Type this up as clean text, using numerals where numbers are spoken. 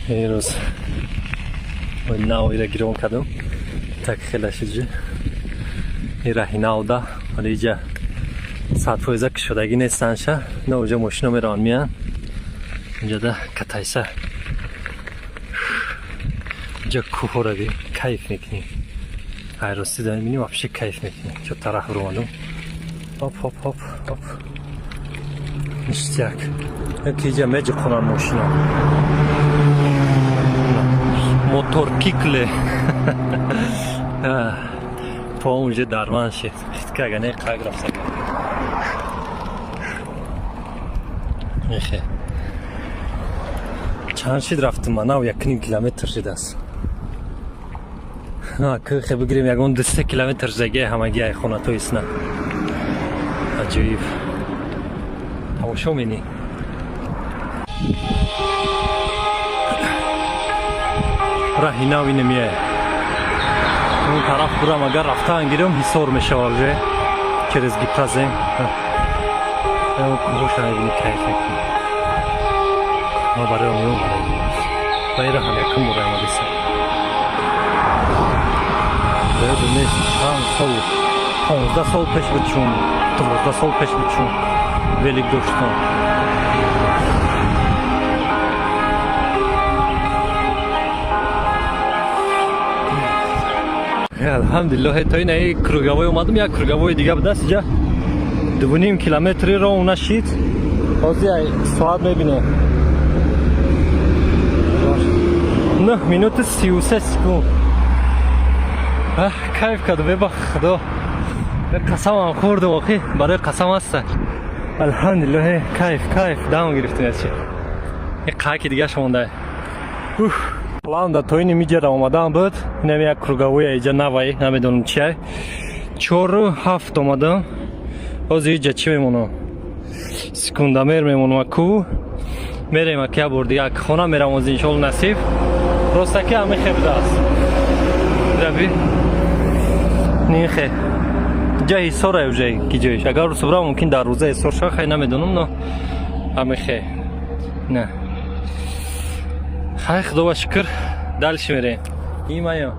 امروز ناوی را گیرم کردم так خیلی شده این راهی ناوده ولی اینجا 100% شدگی نیستنش نه اونجا ماشینا میران میان اینجا ده کتایسه اینجا کوه را بیم کیف میکنیم های راستی داریم بینیم وابشه کیف میکنیم چه طرف رو مانم هاپ هاپ هاپ هاپ نشتیک یکی اینجا میجه کنن ماشینا موتور کیکله پا اونجا درمان شد خیلی که اگه نه قاگ رفت سکر میخه چند شد رفتم من او 1.5 کیلومتر شده است که خیلی بگیریم یکون 2 کیلومتر زگه همگی های خونه تویست نه عجیب هموشو مینی راهی ناوی نمیه اون طرف برم اگر رفتن گیرم حسار میشه والجه کرزگی پرزیم اون کوهوش نبینی کیف میکنی ما برای امیون برای باید هم یکم برای ما بیسه باید نیست 15 سال پیش بچون 12 سال پیش بچون ولیک دوستان الحمدلله تا این کروگاوی اومدم یک کروگاوی دیگه به دست اینجا 2.5 کیلومتری را اون نشید بازی ساعت میبینه 9 minut 33 سکون کیف کرد ببا خدا قسم هم خوردم آخی برای قسم هست الحمدلله کیف دام گرفتیم از چه یک قاکی دیگه شمونده پلان در توی نمیجه را آمدم بود اینم یک کروگاوی ایجا نوایی نمیدونم چیه 4-7 آمدم باز اینجا چی میمونم سکونده میر میمونم کو میریم اکی بردی یک خونه میرم از اینشال نصیب راستکی همه خیبده است ربی نیخه جا حسار ہے اوجه کی جایش اگر رو صبرا ممکن در روزه حسار شا خیلی نمیدونم نه همه خیلی نه خیلی خدا و شکر دلش میره این مایا